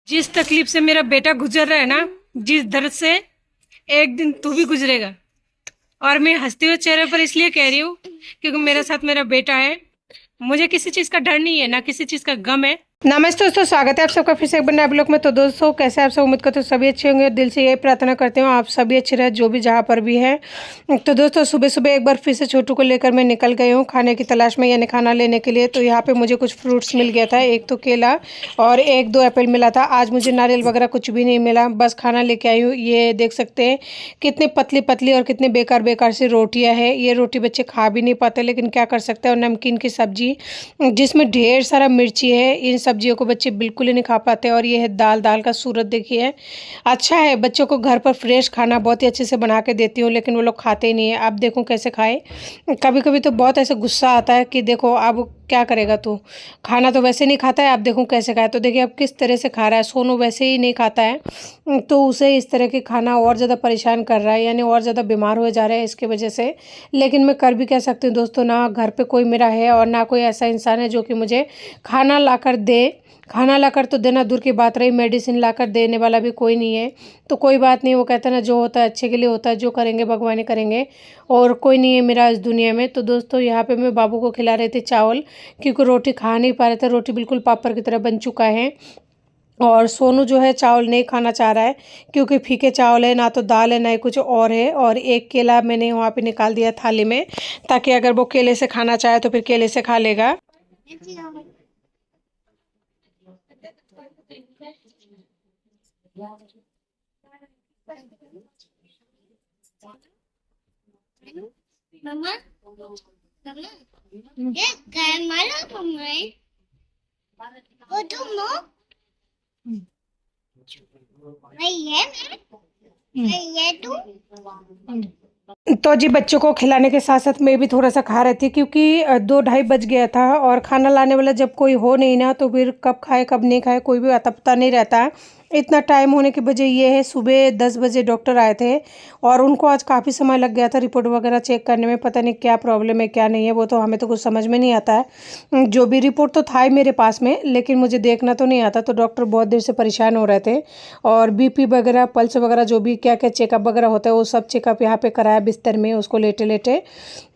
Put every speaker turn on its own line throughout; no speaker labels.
जिस तकलीफ से मेरा बेटा गुजर रहा है ना, जिस दर्द से, एक दिन तू भी गुजरेगा। और मैं हंसते हुए चेहरे पर इसलिए कह रही हूँ क्योंकि मेरे साथ मेरा बेटा है। मुझे किसी चीज का डर नहीं है, ना किसी चीज का गम है। नमस्ते दोस्तों, स्वागत है आप सबका फिर से एक बार नए ब्लॉग में। तो दोस्तों, कैसे आप सब? उम्मीद करते हो सभी अच्छे होंगे। दिल से यही प्रार्थना करते हो आप सभी अच्छे रहे, जो भी जहाँ पर भी है। तो दोस्तों, सुबह सुबह एक बार फिर से छोटू को लेकर मैं निकल गई हूँ खाने की तलाश में, यानी खाना लेने के लिए। तो यहाँ पे मुझे कुछ फ्रूट्स मिल गया था, एक तो केला और एक दो एप्पल मिला था। आज मुझे नारियल वगैरह कुछ भी नहीं मिला, बस खाना लेके आई हूँ। ये देख सकते हैं कितनी पतली पतली और कितनी बेकार बेकार सी रोटियाँ हैं। ये रोटी बच्चे खा भी नहीं पाते, लेकिन क्या कर सकते हैं। और नमकीन की सब्जी जिसमें ढेर सारा मिर्ची है, इन सब्जियों को बच्चे बिल्कुल ही नहीं खा पाते। और ये है दाल, दाल का सूरत देखिए। अच्छा है, बच्चों को घर पर फ्रेश खाना बहुत ही अच्छे से बना के देती हूँ, लेकिन वो लोग खाते ही नहीं है। अब देखो कैसे खाए। कभी कभी तो बहुत ऐसे गुस्सा आता है कि देखो अब क्या करेगा तू, खाना तो वैसे नहीं खाता है, अब देखो कैसे खाए। तो देखिए अब किस तरह से खा रहा है। सोनू वैसे ही नहीं खाता है, तो उसे इस तरह के खाना और ज़्यादा परेशान कर रहा है, यानी और ज़्यादा बीमार हो जा रहा है इसकी वजह से। लेकिन मैं कर भी क्या सकती हूँ दोस्तों, ना घर पे कोई मेरा है और ना कोई ऐसा इंसान है जो कि मुझे खाना लाकर दे। खाना लाकर तो देना दूर की बात रही, मेडिसिन लाकर देने वाला भी कोई नहीं है। तो कोई बात नहीं, वो कहता है ना, जो होता है अच्छे के लिए होता है, जो करेंगे भगवान ही करेंगे। और कोई नहीं है मेरा इस दुनिया में। तो दोस्तों, यहाँ पे मैं बाबू को खिला रही थी चावल, क्योंकि रोटी खा नहीं पा रहे थे। रोटी बिल्कुल पापड़ की तरह बन चुका है। और सोनू जो है चावल नहीं खाना चाह रहा है, क्योंकि फीके चावल है, ना तो दाल है ना ही कुछ और है। और एक केला मैंने वहाँ पे निकाल दिया थाली में, ताकि अगर वो केले से खाना चाहे तो फिर केले से खा लेगा।
Mama, mama, ये grandmother mama, वो तुम नो, मैं ये तू।
तो जी, बच्चों को खिलाने के साथ साथ मैं भी थोड़ा सा खा रही थी, क्योंकि 2 ढाई बज गया था। और खाना लाने वाला जब कोई हो नहीं ना, तो फिर कब खाए कब नहीं खाए कोई भी अता पता नहीं रहता। इतना टाइम होने की वजह ये है, सुबह 10 बजे डॉक्टर आए थे और उनको आज काफ़ी समय लग गया था रिपोर्ट वगैरह चेक करने में। पता नहीं क्या प्रॉब्लम है क्या नहीं है, वो तो हमें तो कुछ समझ में नहीं आता है। जो भी रिपोर्ट तो था ही मेरे पास में, लेकिन मुझे देखना तो नहीं आता। तो डॉक्टर बहुत देर से परेशान हो रहे थे। और बीपी वगैरह, पल्स वगैरह, जो भी क्या क्या चेकअप वगैरह होता है, वो सब चेकअप यहाँ पे कराया बिस्तर में उसको लेटे लेटे।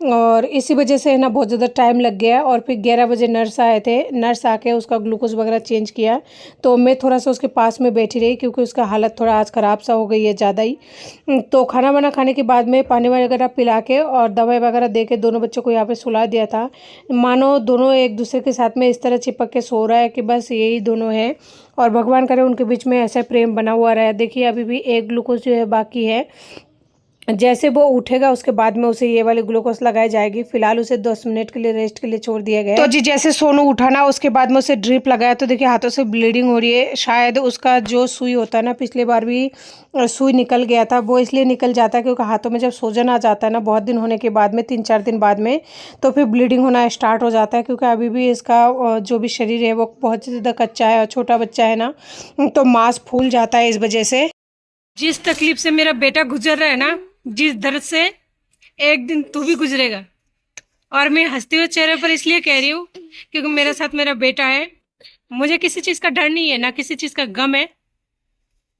और इसी वजह से ना बहुत ज़्यादा टाइम लग गया। और फिर 11 बजे नर्स आए थे, नर्स आके उसका ग्लूकोज वगैरह चेंज किया। तो मैं थोड़ा सा उसके पास में बैठी रही, क्योंकि उसका हालत थोड़ा आज ख़राब सा हो गई है ज़्यादा ही। तो खाना वाना खाने के बाद में पानी वगैरह पिला के और दवाई वगैरह दे के दोनों बच्चों को यहाँ पे सुला दिया था। मानो दोनों एक दूसरे के साथ में इस तरह चिपक के सो रहा है कि बस यही दोनों हैं। और भगवान करे उनके बीच में ऐसा प्रेम बना हुआ रहे। देखिए अभी भी एक ग्लूकोज जो है बाकी है। जैसे वो उठेगा उसके बाद में उसे ये वाली ग्लूकोज लगाई जाएगी। फिलहाल उसे 10 मिनट के लिए रेस्ट के लिए छोड़ दिया गया है। तो जी, जैसे सोनू उठा ना, उसके बाद में उसे ड्रिप लगाया, तो देखिए हाथों से ब्लीडिंग हो रही है। शायद उसका जो सुई होता है ना, पिछली बार भी सुई निकल गया था। वो इसलिए निकल जाता है क्योंकि हाथों में जब सूजन आ जाता है ना, बहुत दिन होने के बाद में, 3-4 दिन बाद में, तो फिर ब्लीडिंग होना स्टार्ट हो जाता है। क्योंकि अभी भी इसका जो भी शरीर है वो बहुत ज़्यादा कच्चा है और छोटा बच्चा है ना, तो मांस फूल जाता है इस वजह से। जिस तकलीफ से मेरा बेटा गुजर रहा है ना, जिस दर्द से, एक दिन तू भी गुजरेगा। और मैं हंसते हुए चेहरे पर इसलिए कह रही हूँ क्योंकि मेरे साथ मेरा बेटा है। मुझे किसी चीज का डर नहीं है, ना किसी चीज का गम है।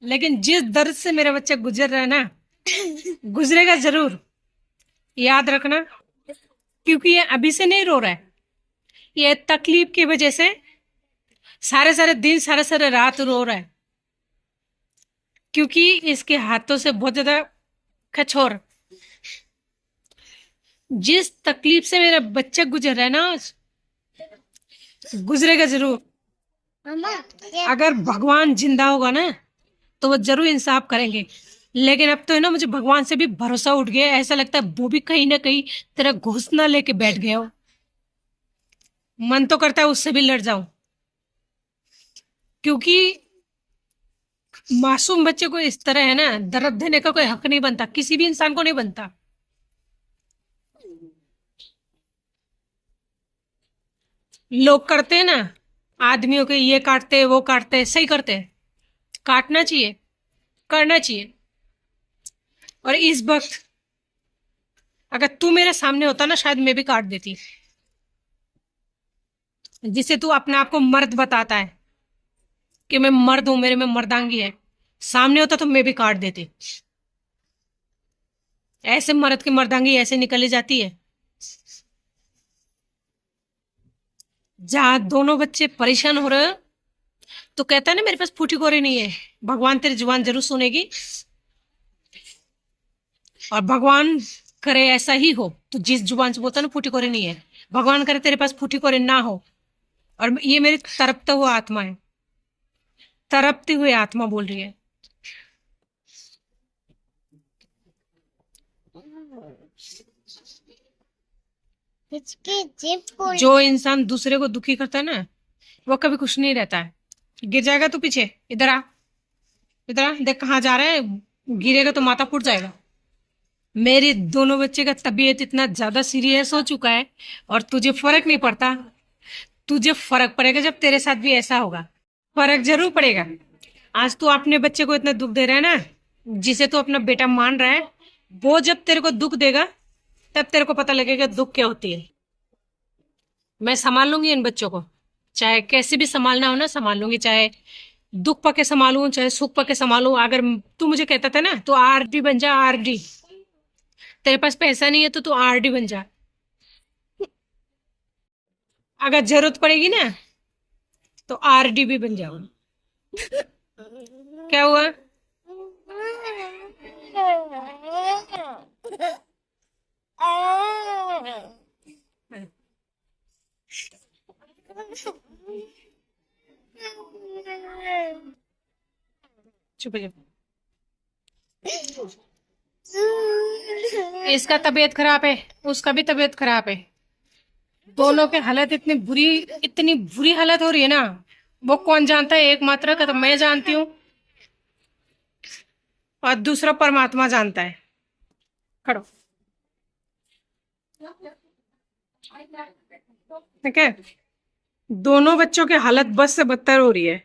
लेकिन जिस दर्द से मेरा बच्चा गुजर रहा है ना, गुजरेगा जरूर, याद रखना। क्योंकि ये अभी से नहीं रो रहा है, ये तकलीफ की वजह से सारे सारे दिन, सारे सारे रात रो रहा है। क्योंकि इसके हाथों से बहुत ज्यादा कठोर, जिस तकलीफ से मेरा बच्चा गुजर रहा है ना, गुजरेगा जरूर।
मम्मा,
अगर भगवान जिंदा होगा ना, तो वो जरूर इंसाफ करेंगे। लेकिन अब तो है ना, मुझे भगवान से भी भरोसा उठ गया। ऐसा लगता है वो भी कहीं ना कहीं तेरा घोषणा लेके बैठ गया हो। मन तो करता है उससे भी लड़ जाऊं, क्योंकि मासूम बच्चे को इस तरह है ना दर्द देने का कोई हक नहीं बनता, किसी भी इंसान को नहीं बनता। लोग करते हैं ना, आदमियों के ये काटते वो काटते, सही करते हैं। काटना चाहिए, करना चाहिए। और इस वक्त अगर तू मेरे सामने होता ना, शायद मैं भी काट देती। जिसे तू अपने आप को मर्द बताता है, कि मैं मर्द हूं, मेरे में मर्दांगी है। सामने होता तो मैं भी काट देती। ऐसे मर्द की मर्दांगी ऐसे निकली जाती है। जहां दोनों बच्चे परेशान हो रहे हो तो कहता है ना मेरे पास फूटी कोरी नहीं है। भगवान तेरी जुबान जरूर सुनेगी, और भगवान करे ऐसा ही हो। तो जिस जुबान से बोलता है ना फूटी कोरी नहीं है, भगवान करे तेरे पास फूटी कोरी ना हो। और ये मेरी तड़पता हुआ आत्मा है, तड़पती हुई आत्मा बोल रही है।
इसकी जिप को
जो इंसान दूसरे को दुखी करता है ना, वो कभी खुश नहीं रहता है। गिर जाएगा तू पीछे, इधर आ, इधर आ, देख कहाँ जा रहा है। गिरेगा तो माथा फूट जाएगा। मेरे दोनों बच्चे का तबीयत इतना ज्यादा सीरियस हो चुका है, और तुझे फर्क नहीं पड़ता। तुझे फर्क पड़ेगा जब तेरे साथ भी ऐसा होगा। फर्क जरूर पड़ेगा। आज तू अपने बच्चे को इतना दुख दे रहा है ना, जिसे तू अपना बेटा मान रहा है, वो जब तेरे को दुख देगा तब तेरे को पता लगेगा दुख क्या होती है। मैं संभाल लूंगी इन बच्चों को, चाहे कैसे भी संभालना हो ना संभाल लूंगी। चाहे दुख पके संभालूं, चाहे सुख पके संभालूं। अगर तू मुझे कहता था ना तो आरडी बन जा, आरडी। तेरे पास पैसा नहीं है तो तू आरडी बन जा। अगर जरूरत पड़ेगी ना तो आरडी भी बन जाओ। क्या हुआ? चुप हो जा। इसका तबीयत खराब है, उसका भी तबीयत खराब है। दोनों के हालत इतनी बुरी हालत हो रही है ना, वो कौन जानता है? एक मात्रा का तो मैं जानती हूँ, और दूसरा परमात्मा जानता है। खड़ो, ठीक है। दोनों बच्चों की हालत बस से बदतर हो रही है।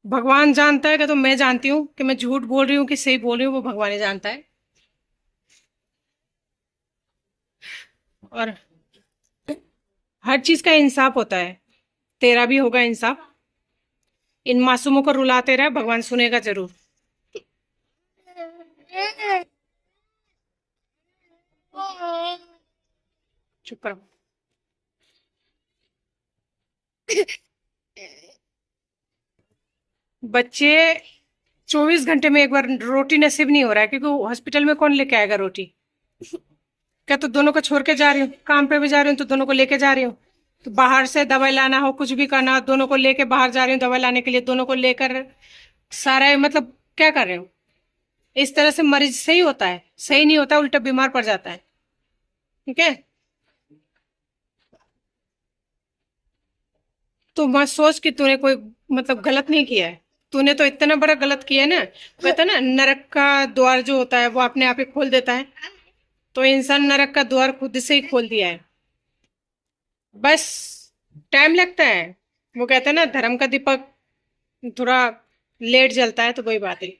भगवान जानता है कि तो मैं जानती हूँ कि मैं झूठ बोल रही हूँ कि सही बोल रही हूँ, वो भगवान ही जानता है। और हर चीज का इंसाफ होता है, तेरा भी होगा इंसाफ। इन मासूमों को रुलाते रहे, भगवान सुनेगा जरूर। चुप करो। बच्चे 24 घंटे में एक बार रोटी नसीब नहीं हो रहा है, क्योंकि हॉस्पिटल में कौन लेके आएगा रोटी? क्या तो दोनों को छोड़ के जा रही हूँ, काम पे भी जा रही हूँ तो दोनों को लेके जा रही हूँ। तो बाहर से दवाई लाना हो, कुछ भी करना हो, दोनों को लेके बाहर जा रही हूँ दवाई लाने के लिए। दोनों को लेकर सारा मतलब क्या कर रहे हो? इस तरह से मरीज सही होता है? सही नहीं होता, उल्टा बीमार पड़ जाता है। ठीक है, तो मत सोच कि तूने कोई मतलब गलत नहीं किया है। तूने तो इतना बड़ा गलत किया है ना। कहता है ना नरक का द्वार जो होता है वो अपने आप ही खोल देता है, तो इंसान नरक का द्वार खुद से ही खोल दिया है। बस टाइम लगता है। वो कहते हैं ना धर्म का दीपक थोड़ा लेट जलता है, तो वही बात है।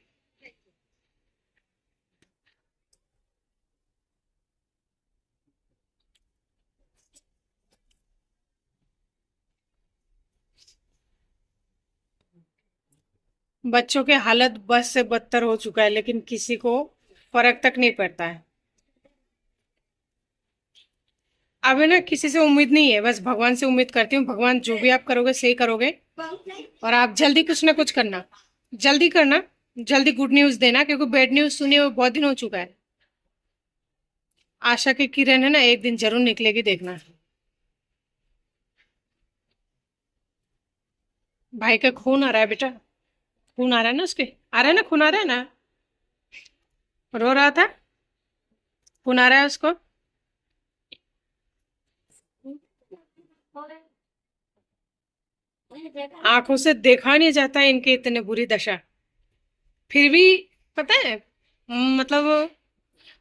बच्चों के हालत बस से बदतर हो चुका है, लेकिन किसी को फर्क तक नहीं पड़ता है। अब है ना किसी से उम्मीद नहीं है, बस भगवान से उम्मीद करती हूँ। भगवान जो भी आप करोगे सही करोगे, और आप जल्दी कुछ ना कुछ करना, जल्दी करना, जल्दी गुड न्यूज देना, क्योंकि बैड न्यूज सुने हुए बहुत दिन हो चुका है। आशा की किरण है ना, एक दिन जरूर निकलेगी, देखना। भाई का खून आ रहा है बेटा, खून आ रहा है ना उसके, आ रहा है ना, खून आ रहा है ना। रो रहा था, खून आ रहा है उसको। आंखों से देखा नहीं जाता है इनकी इतनी बुरी दशा, फिर भी पता है मतलब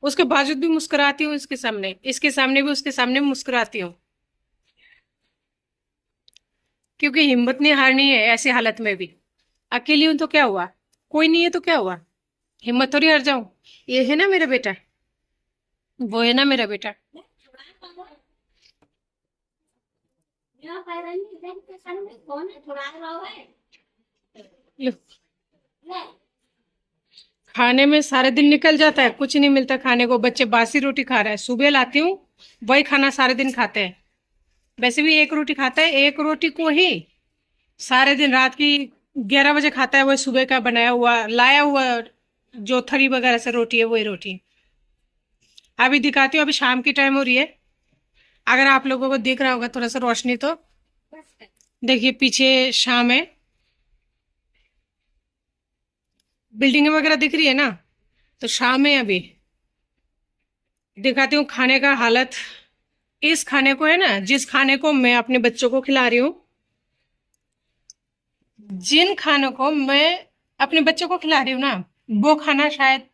उसके बावजूद भी मुस्कुराती हूँ। इसके सामने भी, उसके सामने भी मुस्कुराती हूँ, क्योंकि हिम्मत नहीं हारनी है ऐसी हालत में भी। अकेली हूं तो क्या हुआ, कोई नहीं है तो क्या हुआ, हिम्मत थोड़ी हार जाऊं। ये है ना मेरा बेटा, वो है ना मेरा बेटा। लो, खाने में सारे दिन निकल जाता है, कुछ नहीं मिलता खाने को। बच्चे बासी रोटी खा रहे हैं, सुबह लाती हूँ वही खाना सारे दिन खाते हैं। वैसे भी एक रोटी खाता है, एक रोटी को ही सारे दिन, रात की 11 बजे खाता है, वही सुबह का बनाया हुआ लाया हुआ जो थरी वगैरह से रोटी है, वही रोटी। अभी दिखाती हूँ, अभी शाम की टाइम हो रही है, अगर आप लोगों को दिख रहा होगा थोड़ा सा रोशनी तो देखिए, पीछे शाम है, बिल्डिंग वगैरह दिख रही है ना, तो शाम है अभी। दिखाती हूँ खाने का हालत। इस खाने को है ना, जिस खाने को मैं अपने बच्चों को खिला रही हूँ, जिन खानों को मैं अपने बच्चों को खिला रही हूँ ना, वो खाना शायद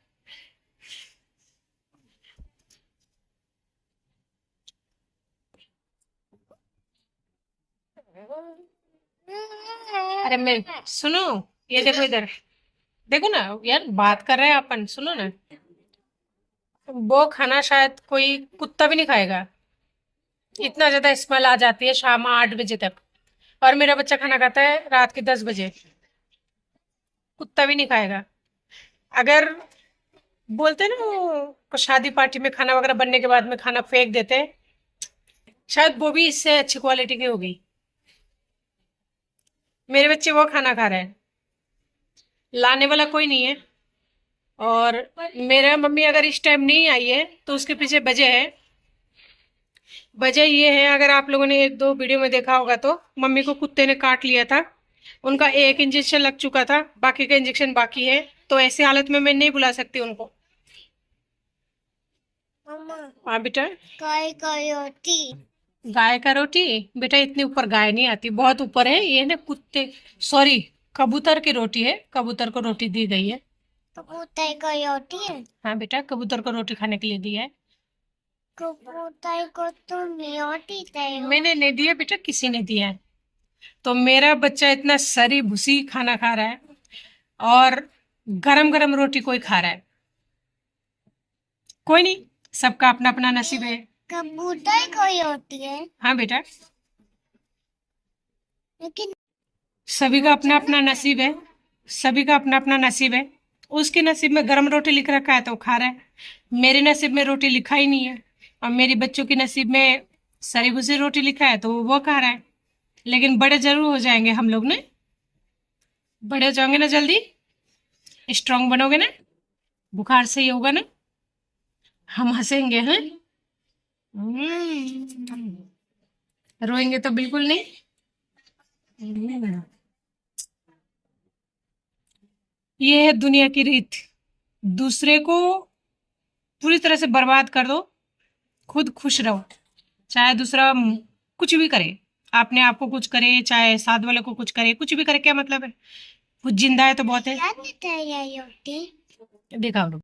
अरे मैं सुनो, ये देखो इधर, देखो ना यार, बात कर रहे हैं अपन, सुनो ना। वो खाना शायद कोई कुत्ता भी नहीं खाएगा, इतना ज्यादा स्मेल आ जाती है शाम 8 बजे तक। और मेरा बच्चा खाना खाता है रात के 10 बजे, कुत्ता भी नहीं खाएगा। अगर बोलते हैं ना वो शादी पार्टी में खाना वगैरह बनने के बाद में खाना फेंक देते हैं, शायद वो भी इससे अच्छी क्वालिटी की होगी। मेरे बच्चे वो खाना खा रहे हैं, लाने वाला कोई नहीं है। और मेरा मम्मी अगर इस टाइम नहीं आई है तो उसके पीछे वजह है। वजह ये है, अगर आप लोगों ने एक दो वीडियो में देखा होगा तो मम्मी को कुत्ते ने काट लिया था, उनका एक इंजेक्शन लग चुका था, बाकी का इंजेक्शन बाकी है। तो ऐसी हालत में मैं नहीं बुला सकती उनको।
मम्मा
हाँ बेटा।
काय काय रोटी
गाय का रोटी? बेटा इतनी ऊपर गाय नहीं आती, बहुत ऊपर है ये ना, कुत्ते, सॉरी, कबूतर की रोटी है, कबूतर को रोटी दी गई है।
कबूतर का रोटी है।
हाँ बेटा, कबूतर को रोटी खाने के लिए दी है।
कबूतर को तुम रोटी दे हो।
मैंने नहीं दिया बेटा, किसी ने दिया है। तो मेरा बच्चा इतना सरी भूसी खाना खा रहा है और गरम गरम रोटी कोई खा रहा है। कोई नहीं, सबका अपना अपना नसीब है।
कबूतर को रोटी है,
हाँ बेटा,
लेकिन
सभी का अपना अपना नसीब है, सभी का अपना अपना नसीब है। उसके नसीब में गरम रोटी लिख रखा है तो वो खा रहा है, मेरे नसीब में रोटी लिखा ही नहीं है, और मेरी बच्चों के नसीब में सरी भूसी रोटी लिखा है तो वो खा रहा है। लेकिन बड़े जरूर हो जाएंगे हम लोग ने, बड़े हो जाओगे ना जल्दी, स्ट्रांग बनोगे ना, बुखार सही होगा ना, हम हंसेंगे हैं। रोएंगे तो बिल्कुल नहीं। ये है दुनिया की रीत, दूसरे को पूरी तरह से बर्बाद कर दो, खुद खुश रहो, चाहे दूसरा कुछ भी करे, अपने आप को कुछ करे, चाहे साथ वाले को कुछ करे, कुछ भी करे, क्या मतलब है, कुछ जिंदा है तो बहुत है।
क्या देता है ये रोटी?
दिखाओ।